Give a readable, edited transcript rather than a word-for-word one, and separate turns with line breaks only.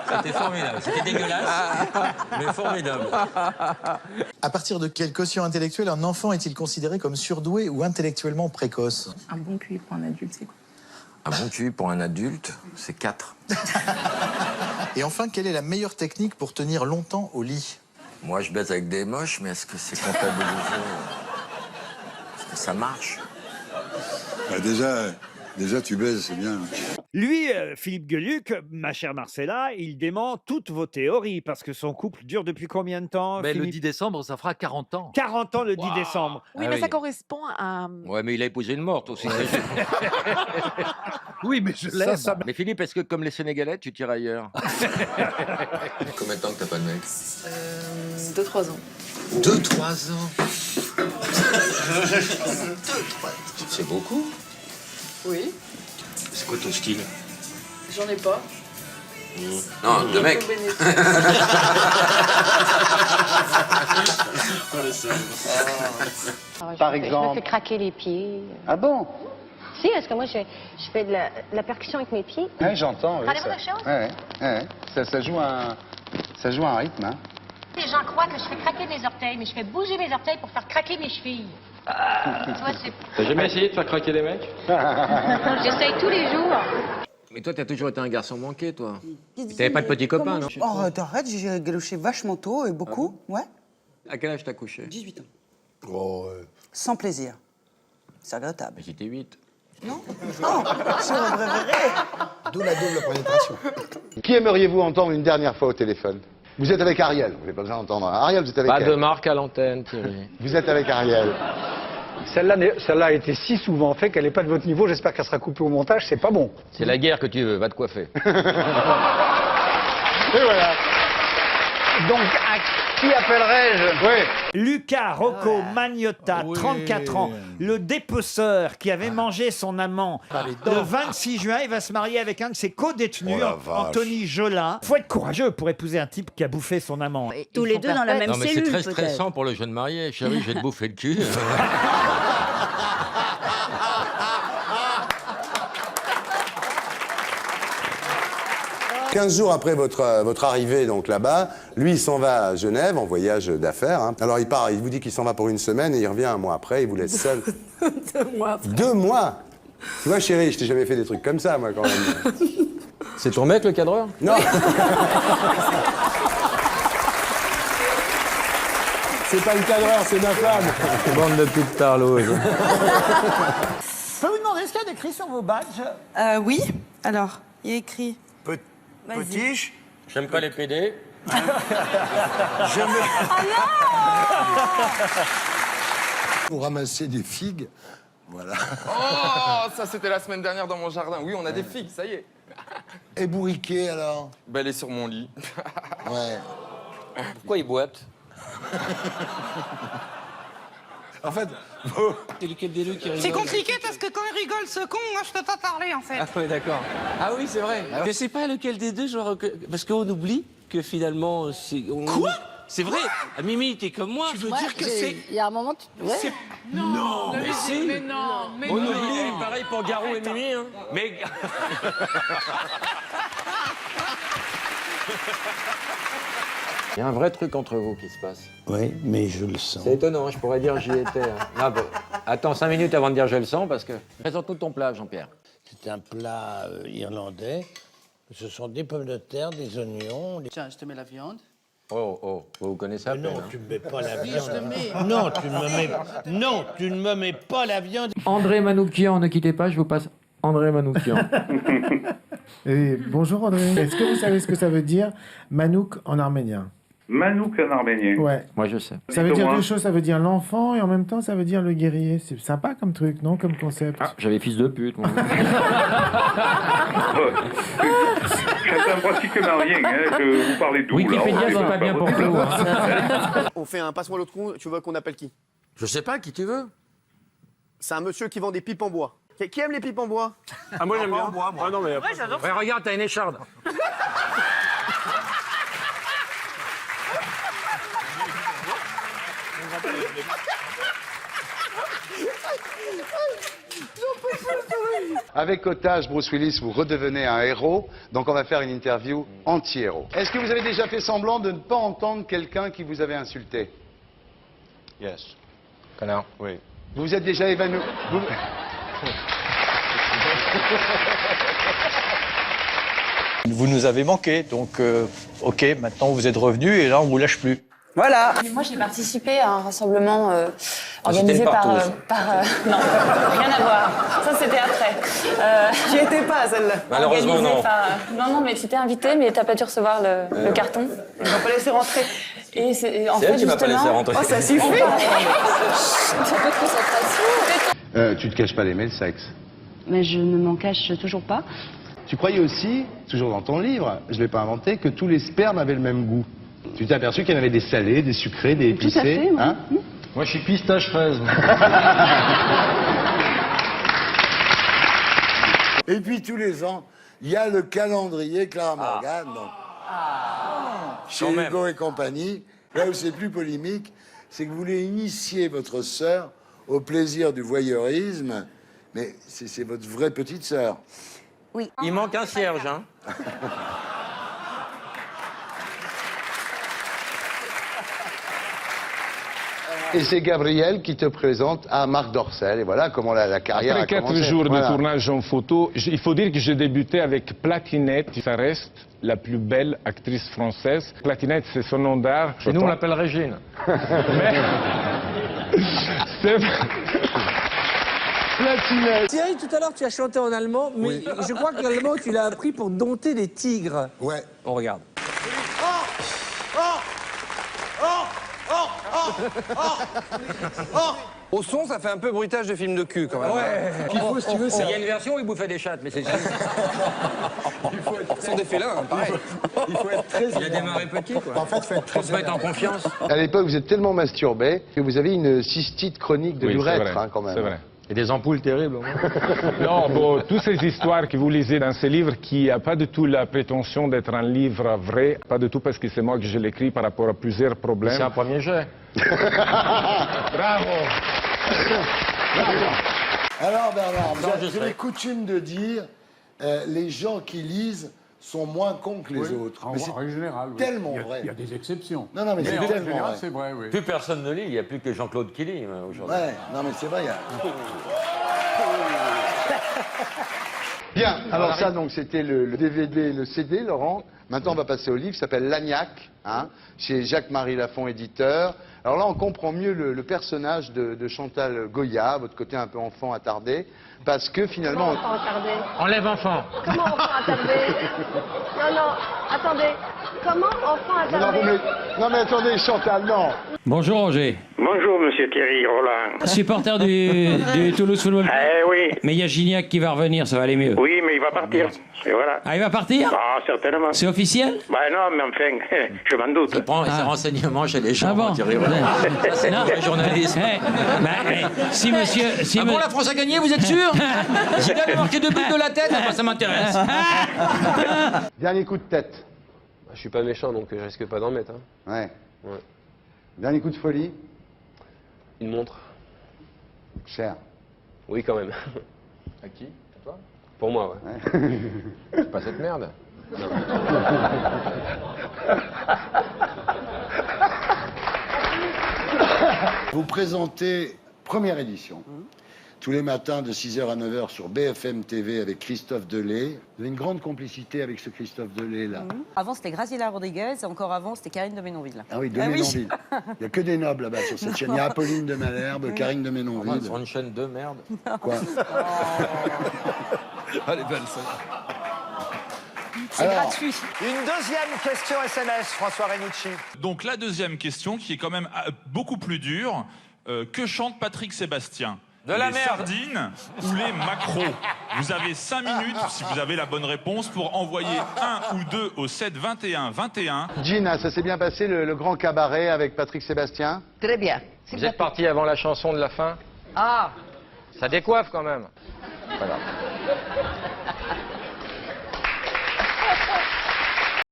C'était formidable. C'était dégueulasse, mais formidable.
À partir de quel quotient intellectuel un enfant est-il considéré comme surdoué ou intellectuellement précoce?
Un bon QI pour un adulte, c'est quoi?
Un bon QI pour un adulte, c'est 4.
Et enfin, quelle est la meilleure technique pour tenir longtemps au lit?
Moi, je baise avec des moches, mais est-ce que c'est comptabilisé? Est-ce que ça marche?
Bah déjà, tu baises, c'est bien.
Lui, Philippe Gueluc, ma chère Marcella, il dément toutes vos théories, parce que son couple dure depuis combien de temps,
Mais le
Philippe?
10 décembre, ça fera 40 ans.
40 ans le 10 décembre.
Oui,
Ah
mais
oui.
ça correspond à...
Ouais, mais il a épousé une morte aussi.
Oui, mais je l'aime.
Mais Philippe, est-ce que comme les Sénégalais, tu tires ailleurs? Combien de temps que t'as pas de mec?
2-3 ans.
2-3 ans. C'est beaucoup.
Oui,
C'est quoi ton style?
j'en ai pas.
Non, de mec.
Par exemple.
Je me fais craquer les pieds.
Ah bon?
Si, parce que moi, je fais de la percussion avec mes pieds.
Oui, j'entends. Oui,
Parlez-vous de chose?
Ça joue un rythme. Hein.
Les gens croient que je fais craquer mes orteils, mais je fais bouger mes orteils pour faire craquer mes chevilles. Tu vois, c'est...
T'as jamais essayé de faire craquer les mecs?
J'essaye tous les jours.
Mais toi, t'as toujours été un garçon manqué, toi. T'avais pas de petits copains, non?
Oh, t'arrêtes, j'ai galoché vachement tôt et beaucoup, ouais.
À quel âge t'as couché?
18 ans.
Oh,
Sans plaisir. C'est regrettable.
J'étais 8.
Non? Oh, je préféré.
D'où la double pénétration.
Qui aimeriez-vous entendre une dernière fois au téléphone? Vous êtes avec Ariel, vous n'avez pas besoin d'entendre. Ariel, vous êtes avec elle.
marque à l'antenne, Thierry.
Vous êtes avec Ariel.
Celle-là a été si souvent faite qu'elle n'est pas de votre niveau. J'espère qu'elle sera coupée au montage. C'est pas bon.
C'est la guerre que tu veux, va te coiffer.
Et voilà.
Donc, à qui appellerais-je?
Oui.
Lucas Rocco Magnotta, 34 ans, le dépeceur qui avait mangé son amant. Le 26 juin, il va se marier avec un de ses co-détenus,
Oh la vache.
Anthony Jolin. Faut être courageux pour épouser un type qui a bouffé son amant.
Tous les deux dans la même
Non, mais c'est
cellule,
très
peut-être.
stressant pour le jeune marié. Chérie, je vais te bouffer le cul.
15 jours après votre arrivée donc là-bas, lui il s'en va à Genève en voyage d'affaires. Hein. Alors il part, il vous dit qu'il s'en va pour une semaine et il revient un mois après, il vous laisse seul.
2 mois après.
2 mois. Tu vois chérie, je t'ai jamais fait des trucs comme ça moi quand même.
C'est ton mec, le cadreur?
Non. C'est pas le cadreur, c'est ma femme.
Bande de petites tarloses.
Je peux vous demander ce qu'il y a d'écrit sur vos badges?
Oui, alors, il y a écrit...
Potiche.
J'aime pas les PD.
Pour ramasser des figues, voilà.
Oh, ça c'était la semaine dernière dans mon jardin. Oui, on a des figues, ça y est.
Et bourriquet, alors?
Ben, elle est sur mon lit.
Ouais.
Pourquoi il boite?
En fait,
C'est compliqué parce que quand il rigole ce con, moi je peux pas parler en fait.
Ah oui, d'accord. Ah oui, c'est vrai. Je sais pas lequel des deux, genre, parce qu'on oublie que finalement, c'est... Quoi? C'est vrai. Ah, Mimi, t'es comme moi. Tu veux dire que c'est...
Il y a un moment, Ouais.
Non, mais si.
Mais non, mais
On
non.
oublie.
Pareil pour Garou et Mimi. Hein.
Mais...
Il y a un vrai truc entre vous qui se passe.
oui, mais je le sens.
C'est étonnant, hein, je pourrais dire j'y étais. Hein. Non, bah, attends 5 minutes avant de dire je le sens, parce que... Présente-nous ton plat, Jean-Pierre.
C'est un plat irlandais. Ce sont des pommes de terre, des oignons.
Tiens, je te mets la viande.
Oh, vous connaissez à peine.
Non,
hein.
tu ne mets pas la
Oui,
viande.
je te mets.
Non, tu ne me mets pas la viande.
André Manoukian, ne quittez pas, je vous passe André Manoukian.
Bonjour André, est-ce que vous savez ce que ça veut dire Manouk en arménien?
Manouk en arménien.
Ouais.
Moi, je sais.
Ça veut dire deux choses, ça veut dire l'enfant et en même temps ça veut dire le guerrier. C'est sympa comme truc, non? Comme concept.
Ah, j'avais fils de pute, moi.
J'entends pratiquement rien, hein, que vous parlez d'où,
Wikipédia, c'est pas bien pour nous. Hein.
On fait un passe-moi l'autre con, tu veux qu'on appelle qui?
Je sais pas, qui tu veux?
C'est un monsieur qui vend des pipes en bois. Qui aime les pipes en bois?
Ah, moi, j'aime bien. Ah, non, mais...
Ouais, j'adore.
Ouais, regarde, t'as une écharde.
Avec Otage, Bruce Willis, vous redevenez un héros, donc on va faire une interview anti-héros. Est-ce que vous avez déjà fait semblant de ne pas entendre quelqu'un qui vous avait insulté?
Yes. Connard.
Oui. Vous vous êtes déjà évanoui?
Vous nous avez manqué, donc ok, maintenant vous êtes revenus et là on vous lâche plus.
Voilà. Moi, j'ai participé à un rassemblement organisé par... non, rien à voir. Ça, c'était après.
J'y étais pas, celle-là.
Malheureusement, non.
Non, mais tu étais invité, mais t'as pas dû recevoir le carton.
Ils m'ont pas laissé rentrer.
Et c'est en
C'est
fait,
elle qui m'a pas laissé rentrer.
Oh, ça suffit.
Un peu de concentration.
Tu te caches pas d'aimer le sexe.
Mais je ne m'en cache toujours pas.
Tu croyais aussi, toujours dans ton livre, je l'ai pas inventé, que tous les spermes avaient le même goût. Tu t'es aperçu qu'il y en avait des salés, des sucrés, des épicés.
Tout à fait, oui.
Hein?
Moi, je suis pistache fraise.
Et puis tous les ans, il y a le calendrier Clara Morgan. Donc, chez
Quand même.
Hugo et compagnie, là où c'est plus polémique, c'est que vous voulez initier votre sœur au plaisir du voyeurisme, mais c'est votre vraie petite sœur.
Oui.
Il manque un cierge, hein.
Et c'est Gabriel qui te présente à Marc Dorcel. Et voilà comment la carrière
Après
a
4
commencé.
jours
Voilà.
de tournage en photo, il faut dire que j'ai débuté avec Platinette. Ça reste la plus belle actrice française. Platinette, c'est son nom d'art.
Et nous, on l'appelle Régine.
Platinette.
Thierry, tout à l'heure, tu as chanté en allemand, mais je crois que l'allemand, tu l'as appris pour dompter les tigres.
Ouais.
On regarde.
Au son, ça fait un peu bruitage de film de cul, quand même.
Ouais. Il y a une version où il bouffait des chattes, mais c'est...
Sans des félins, pareil.
Il faut être très...
Il a démarré petit, quoi.
En fait, il faut être très...
Faut se mettre en confiance.
À l'époque, vous êtes tellement masturbé que vous avez une cystite chronique de
Oui, c'est
l'urètre,
vrai,
hein, quand même.
c'est vrai.
Et des ampoules terribles, au moins.
Non, bon, toutes ces histoires que vous lisez dans ces livres, qui n'a pas du tout la prétention d'être un livre vrai, pas du tout parce que c'est moi que je l'écris par rapport à plusieurs problèmes.
C'est un premier jet.
Bravo.
Alors Bernard, vous
Non,
avez
je sais.
coutume de dire les gens qui lisent sont moins cons que les autres. Mais c'est
En général, oui.
tellement
Il y a-
vrai.
Il y a des exceptions.
Non, mais c'est
en
tellement
général,
vrai.
c'est vrai, oui.
Plus personne ne lit, il n'y a plus que Jean-Claude qui lit aujourd'hui.
Ouais, non mais c'est vrai. il y a-
Bien, alors ça, donc, c'était le DVD, le CD, Laurent. Maintenant, on va passer au livre, qui s'appelle L'Agnac, hein, chez Jacques-Marie Lafont, éditeur. Alors là, on comprend mieux le personnage de Chantal Goya, votre côté un peu enfant attardé, parce que finalement...
Enfant attardé.
Enlève enfant.
Comment enfant attardé? Non, attendez. Comment enfant attardé?
Non mais attendez, Chantal, non.
Bonjour Roger.
Bonjour Monsieur Thierry Roland.
Supporter du Toulouse Football Club.
Eh oui.
Mais il y a Gignac qui va revenir, ça va aller mieux.
Oui, mais il va partir. Et voilà.
Ah, il va partir?
Ah, certainement.
C'est officiel?
Ben non, mais enfin, je m'en doute.
Il prend ses renseignements chez les gens.
Ah bon?
Thierry Roland. Ça, c'est
Non.
le vrai journalisme.
Si monsieur... Si
Ah bon, la France a gagné, vous êtes sûr? Zidane a marqué 2 buts de la tête? Ah bah, ça m'intéresse.
Dernier coup de tête.
Je suis pas méchant, donc je risque pas d'en mettre. Hein.
Ouais.
Ouais.
Dernier coup de folie.
Une montre.
Cher.
Oui, quand même.
À qui? À toi?
Pour moi, ouais.
C'est pas cette merde.
Vous présentez première édition. Tous les matins de 6h à 9h sur BFM TV avec Christophe Delay. Vous avez une grande complicité avec ce Christophe Delay là.
Avant, c'était Graciela Rodriguez, et encore avant, c'était Karine de Ménonville.
Ah oui, de Ménonville. Il n'y a que des nobles là-bas sur cette chaîne. Il y a Apolline de Malherbe, Karine de Ménonville.
Sur une chaîne de merde.
Quoi?
Elle est belle, ça.
C'est gratuit. Une deuxième question SMS, François Renucci.
Donc la deuxième question, qui est quand même beaucoup plus dure. Que chante Patrick Sébastien?
De la
les
merde.
sardines ou les maquereaux? Vous avez 5 minutes, si vous avez la bonne réponse, pour envoyer 1 ou 2 au 7 21 21.
Gina, ça s'est bien passé le grand cabaret avec Patrick Sébastien?
Très bien.
Vous êtes parti avant la chanson de la fin?
Ah,
Ça décoiffe quand même. Voilà.